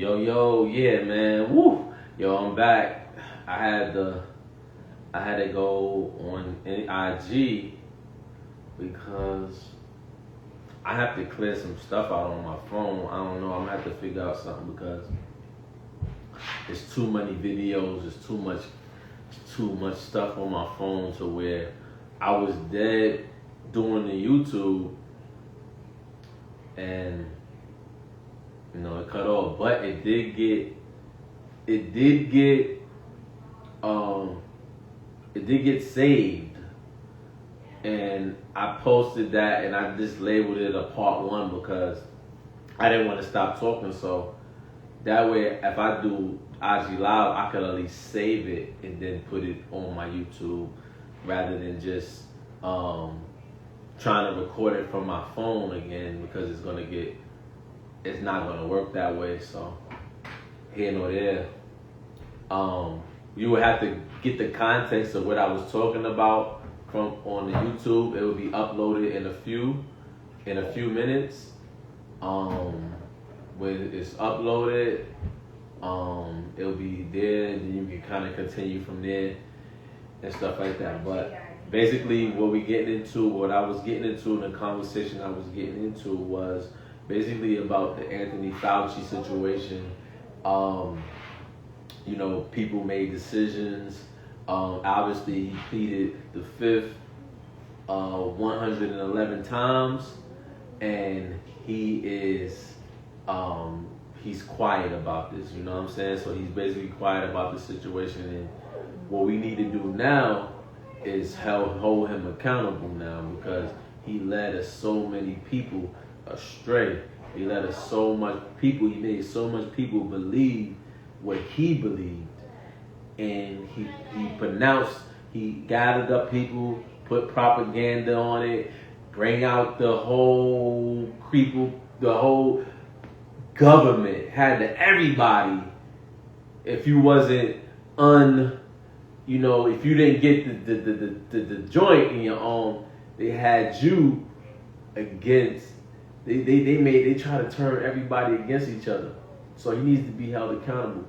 Yo, yeah, man. Woo. Yo, I'm back. I had to go on IG because I have to clear some stuff out on my phone. I don't know. I'm gonna have to figure out something because there's too many videos. There's too much stuff on my phone to where I was dead doing the YouTube and it cut off, but it did get saved, and I posted that, and I just labeled it a part 1 because I didn't want to stop talking. So that way, if I do IG Live, I could at least save it and then put it on my YouTube rather than just trying to record it from my phone again, because it's not gonna work that way. So here nor there. You would have to get the context of what I was talking about from on the YouTube. It will be uploaded in a few minutes. When it's uploaded, it'll be there, and then you can kind of continue from there and stuff like that. But basically, what I was getting into in the conversation I was getting into was basically about the Anthony Fauci situation. People made decisions. Obviously, he pleaded the fifth 111 times, and he is he's quiet about this. You know what I'm saying? So he's basically quiet about the situation, and what we need to do now is hold him accountable now, because he led us so many people astray. He made so much people believe what he believed, and he gathered up people, put propaganda on it, bring out the whole government, had to everybody. If you wasn't if you didn't get the joint in your arm, they had you against. They try to turn everybody against each other. So he needs to be held accountable.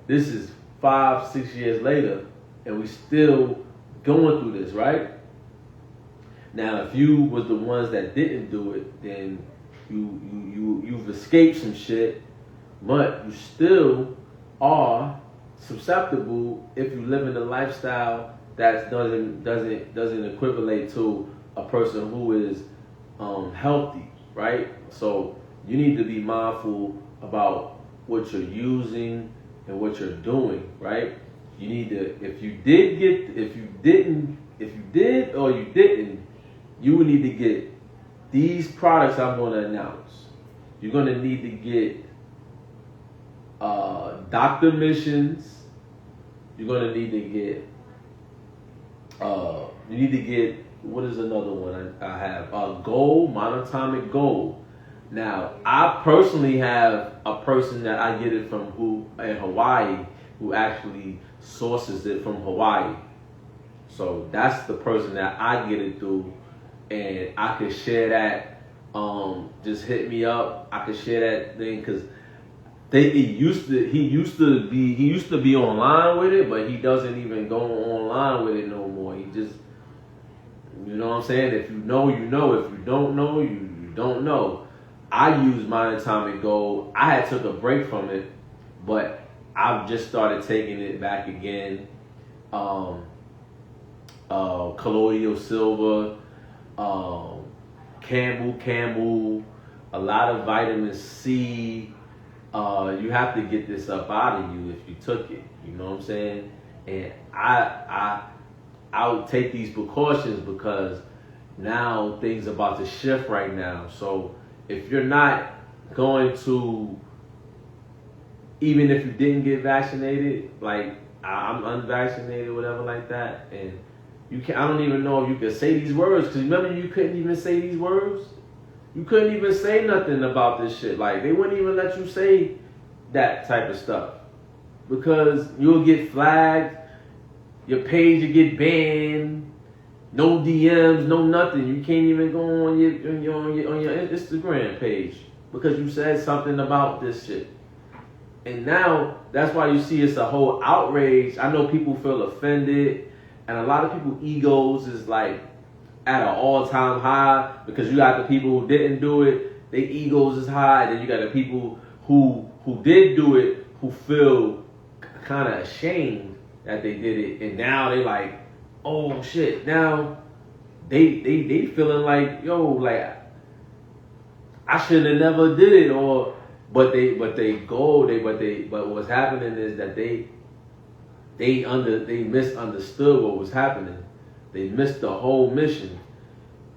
This is 5-6 years later, and we still going through this, right? Now, if you was the ones that didn't do it, then you've escaped some shit, but you still are susceptible if you live in a lifestyle that doesn't equivalent to a person who is healthy, right? So you need to be mindful about what you're using and what you're doing, right? You need to, if you did or you didn't, you would need to get these products I'm going to announce. You're going to need to get doctor missions. You're going to need to get, what is another one I have? Gold, monatomic gold. Now, I personally have a person that I get it from in Hawaii, who actually sources it from Hawaii. So that's the person that I get it through, and I can share that. Just hit me up. I can share that thing, because he used to be online with it, but he doesn't even go online with it no more. He just, you know what I'm saying? If you know, you know. If you don't know, you don't know. I use monatomic gold. I had took a break from it, but I've just started taking it back again. Colloidal silver, Campbell, a lot of vitamin C. You have to get this up out of you if you took it. You know what I'm saying? And I would take these precautions because now things are about to shift right now. So if you're not going to, even if you didn't get vaccinated, like I'm unvaccinated, whatever like that, and I don't even know if you could say these words, because remember you couldn't even say these words? You couldn't even say nothing about this shit. Like, they wouldn't even let you say that type of stuff, because you'll get flagged, your page will get banned, no DMs, no nothing. You can't even go on your Instagram page because you said something about this shit. And now that's why you see it's a whole outrage. I know people feel offended, and a lot of people egos is like at an all-time high because you got the people who didn't do it, their egos is high. Then you got the people who did do it who feel kind of ashamed that they did it, and now they like, oh shit, now they feeling like, yo, like I should have never did it, or but what's happening is that they misunderstood what was happening. They missed the whole mission.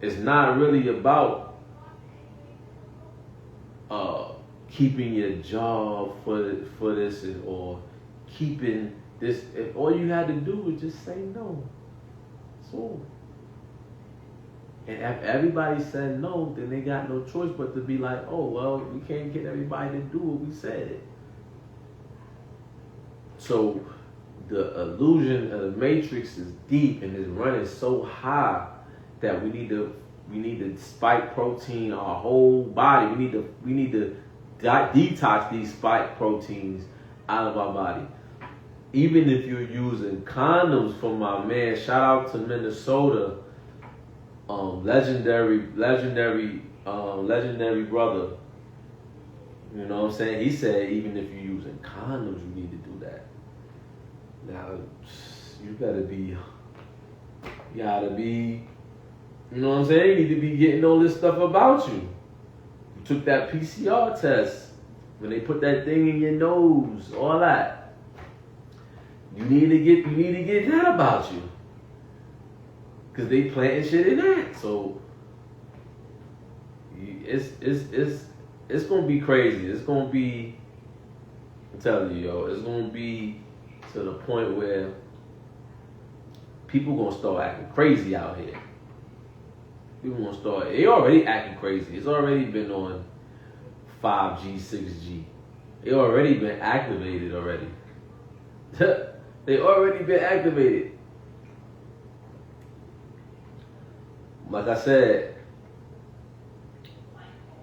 It's not really about keeping your job for this or keeping this. If all you had to do was just say no. So, and if everybody said no, then they got no choice but to be like, oh, well, we can't get everybody to do what we said. So the illusion of the matrix is deep and is running so high that we need to spike protein our whole body. We need to detox these spike proteins out of our body. Even if you're using condoms, from my man, shout out to Minnesota, legendary brother. You know what I'm saying? He said even if you're using condoms, you need to do that. Now, you gotta be, you know what I'm saying? You need to be getting all this stuff about you. You took that PCR test, when they put that thing in your nose, all that. You need to get that about you. Cause they planting shit in that. So it's gonna be crazy. It's gonna be, I'm telling you, yo, it's gonna be to the point where people gonna start acting crazy out here. People gonna start, they already acting crazy. It's already been on 5G, 6G. They already been activated already. They already been activated. Like I said,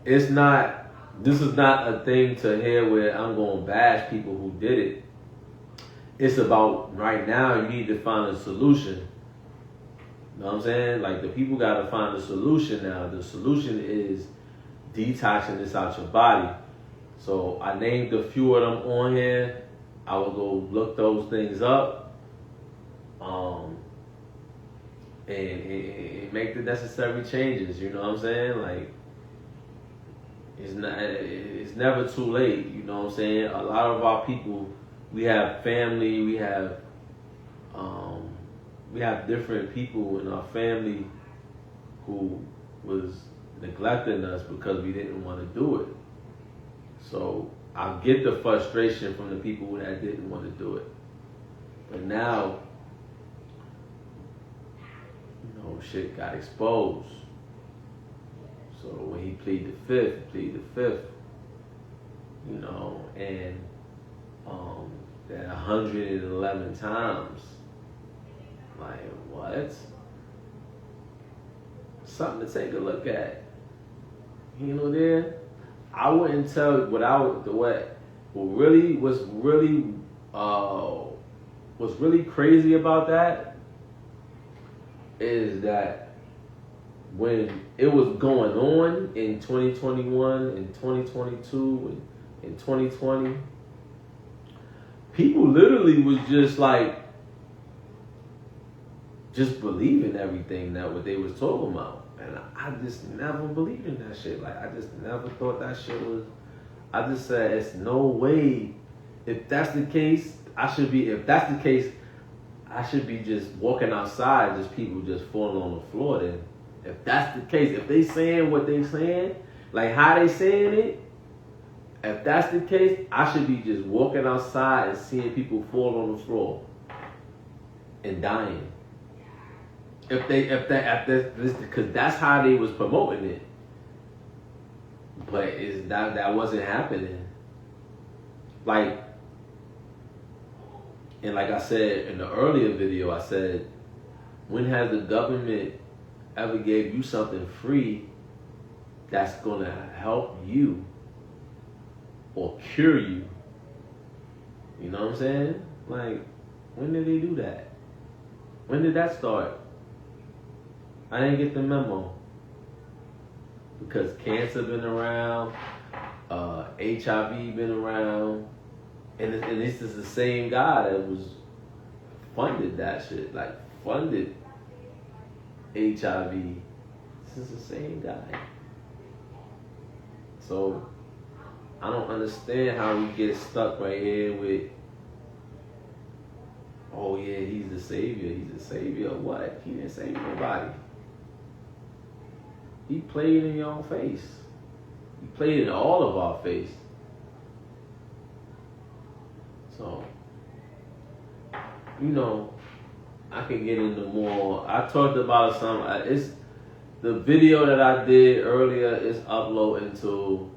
this is not a thing to hear where I'm gonna bash people who did it. It's about right now, you need to find a solution. You know what I'm saying? Like, the people gotta find a solution now. The solution is detoxing this out your body. So I named a few of them on here. I will go look those things up. And make the necessary changes, you know what I'm saying? Like, it's never too late, you know what I'm saying? A lot of our people, we have family, we have different people in our family who was neglecting us because we didn't want to do it. So I get the frustration from the people that didn't want to do it. But now, you know, shit got exposed. So when he plead the fifth, you know, and that 111 times. Like, what? Something to take a look at. You know, there, I wouldn't tell what really crazy about that is that when it was going on in 2021 and 2022 and 2020, people literally was just like, just believing everything that what they was talking about. And I just never believed in that shit. Like, I just never thought that shit was, I just said, it's no way. If that's the case, I should be just walking outside, just people just falling on the floor then. If that's the case, if they saying what they saying, like how they saying it, if that's the case, I should be just walking outside and seeing people fall on the floor and dying. Because that's how they was promoting it. But that wasn't happening. Like, and like I said in the earlier video, I said, when has the government ever gave you something free that's gonna help you or cure you You know what I'm saying? Like, when did they do that? When did that start? I didn't get the memo. Because cancer been around, HIV been around, and this is the same guy that was funded that shit, like funded HIV. This is the same guy. So I don't understand how we get stuck right here with, oh yeah, he's the savior. He's the savior of what? He didn't save nobody. He played in your face. He played in all of our face. So, you know, I can get into more. I talked about some. It's the video that I did earlier is uploading to.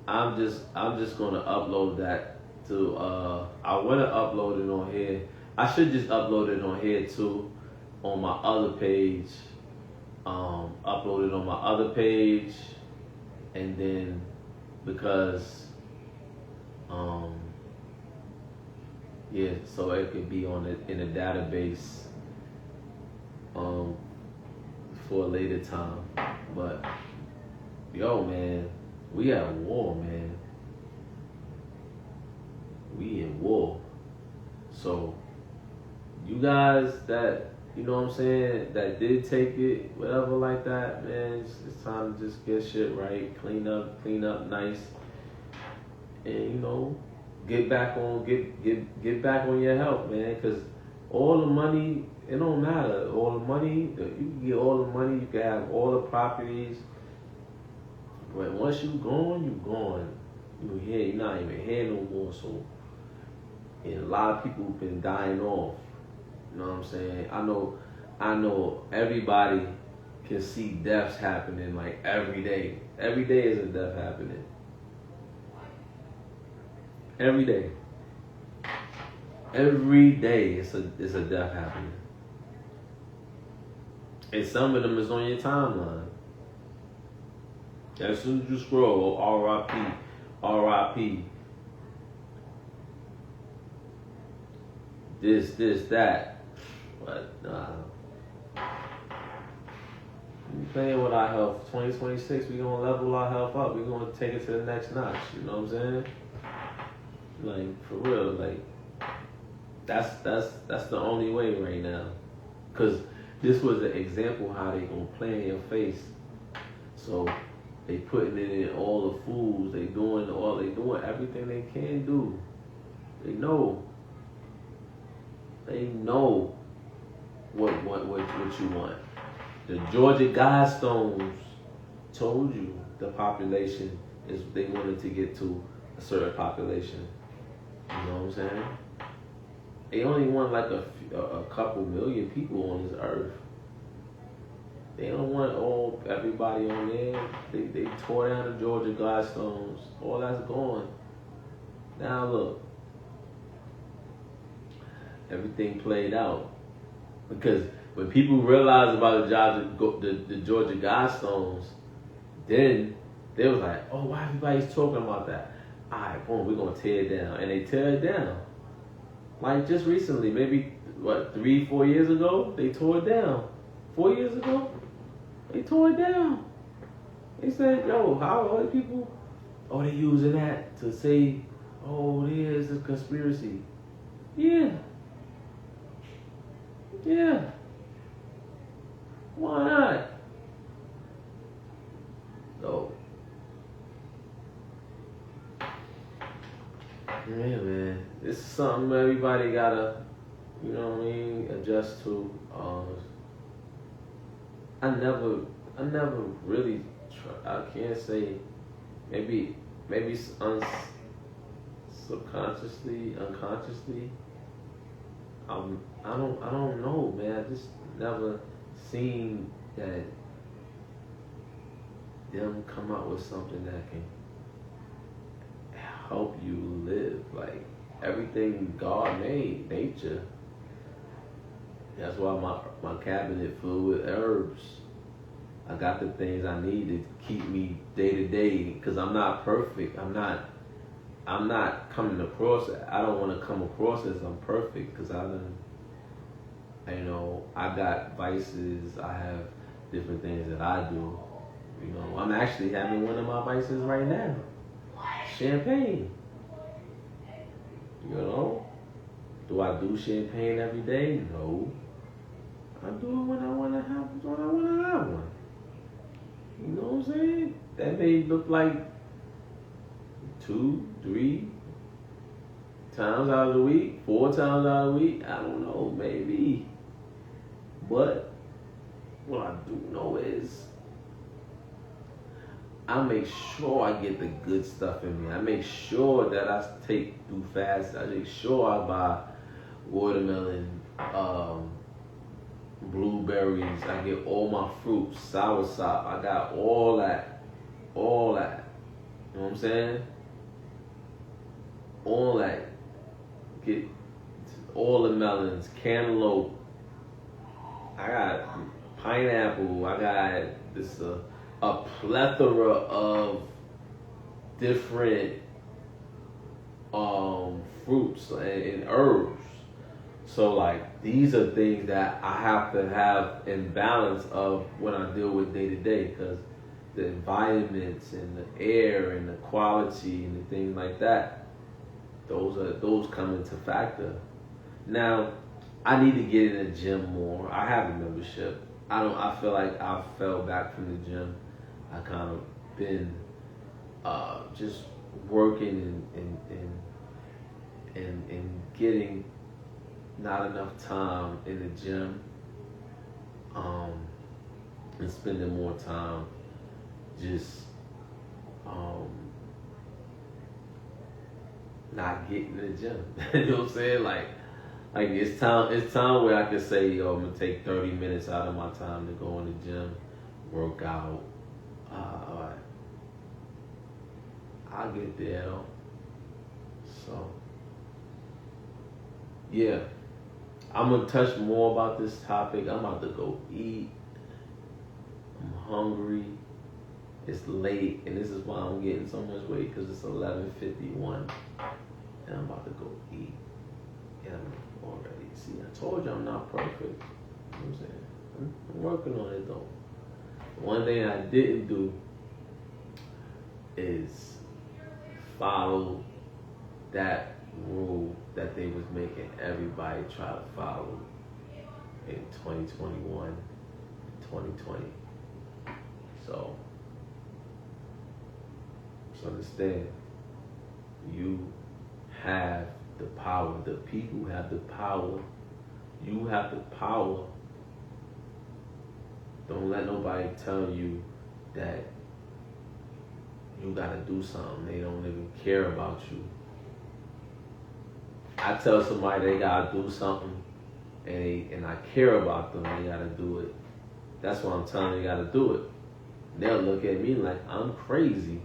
I'm just gonna upload that to. I wanna upload it on here. I should just upload it on here too, on my other page. Upload it on my other page, and then because yeah, so it could be on in a database for a later time. But yo, man, we at war, man. We in war. So you guys that, you know what I'm saying, that did take it, whatever like that, man, it's time to just get shit right, clean up nice, and you know, get back on your health, man, because all the money, it don't matter. All the money, you can get all the money, you can have all the properties, but once you gone, you gone. You here, you're not even here no more. So, and a lot of people been dying off. You know what I'm saying? I know everybody can see deaths happening like every day. Every day is a death happening. Every day. Every day is a death happening. And some of them is on your timeline. As soon as you scroll, R.I.P., R.I.P., this, that. But nah. We playing with our health. 2026, we gonna level our health up. We gonna take it to the next notch. You know what I'm saying? Like, for real, like that's the only way right now. Cause this was an example how they gonna play in your face. So they putting it in all the foods. They doing everything they can do. They know what you want. The Georgia Guidestones told you the population is, they wanted to get to a certain population. You know what I'm saying? They only want like a couple million people on this earth. They don't want everybody on there. They tore down the Georgia Guidestones. All that's gone. Now look, everything played out. Because when people realized about the Georgia Guidestones, then they was like, oh, why everybody's talking about that? All right, boom, we're going to tear it down. And they tear it down. Like just recently, maybe, 3-4 years ago, they tore it down. 4 years ago, they tore it down. They said, yo, how are people? Oh, they using that to say, oh, there's a conspiracy. Yeah. Yeah. Why not? So, yeah, man. This is something everybody gotta, you know what I mean, adjust to. I never really I can't say, maybe subconsciously, unconsciously. I don't know, man. I just never seen that them come out with something that can help you live. Like everything God made, nature. That's why my cabinet filled with herbs. I got the things I need to keep me day to day, because I'm not perfect. I'm not I'm not coming across. I don't want to come across as I'm perfect because I got vices. I have different things that I do. I'm actually having one of my vices right now. Champagne. Do I do champagne every day? No. I do it when I want to have one. You know what I'm saying? That may look like 2, 3 times out of the week, 4 times out of the week. I don't know, maybe. But what I do know is I make sure I get the good stuff in me. I make sure that I do fast. I make sure I buy watermelon, blueberries. I get all my fruits, soursop. I got all that. You know what I'm saying? All that. Get all the melons, cantaloupe. I got pineapple. I got this a plethora of different fruits and herbs. So like these are things that I have to have in balance of when I deal with day to day, because the environments and the air and the quality and the things like that, those come into factor. Now, I need to get in the gym more. I have a membership. I feel like I fell back from the gym. I kind of been just working and getting not enough time in the gym, and spending more time just not getting in the gym. You know what I'm saying? Like it's time where I can say, yo, I'm gonna take 30 minutes out of my time to go in the gym, work out. All right. I'll get there though. So yeah, I'm gonna touch more about this topic. I'm about to go eat. I'm hungry. It's late, and this is why I'm getting so much weight, because it's 11:51, and I'm about to go eat. And I'm already, see, I told you I'm not perfect. You know what I'm saying? I'm working on it though. One thing I didn't do is follow that rule that they was making everybody try to follow in 2021, 2020. So, just understand, you have the power. The people have the power. You have the power. Don't let nobody tell you that you gotta do something. They don't even care about you. I tell somebody they gotta do something, and I care about them, they gotta do it. That's why I'm telling them they gotta do it. They'll look at me like I'm crazy.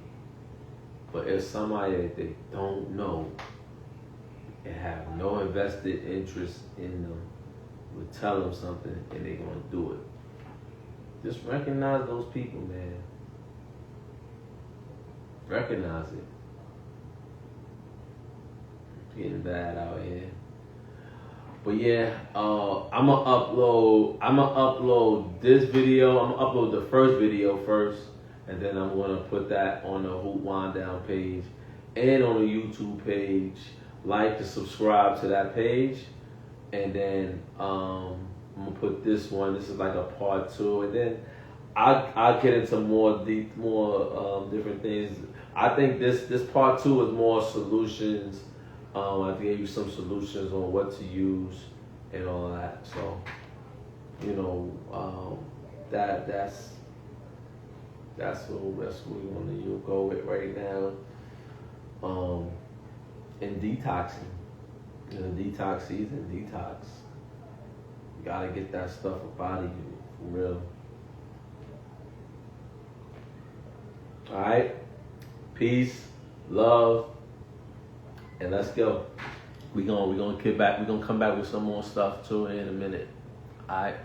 But if somebody that they don't know and have no invested interest in them would tell them something and they're gonna do it. Just recognize those people, man. Recognize it. It's getting bad out here. But yeah, I'm gonna upload this video. I'm gonna upload the first video first, and then I'm gonna put that on the Hoop Wind Down page and on the YouTube page. Like and subscribe to that page, and then I'm gonna put this one. This is like a part 2, and then I'll get into more different things. I think this part 2 is more solutions. I gave you some solutions on what to use and all that. So, that's what we want to go with right now. And detoxing. Detox season, detox. You gotta get that stuff up out of you, for real. Alright? Peace, love, and let's go. We're gonna come back with some more stuff too in a minute. Alright?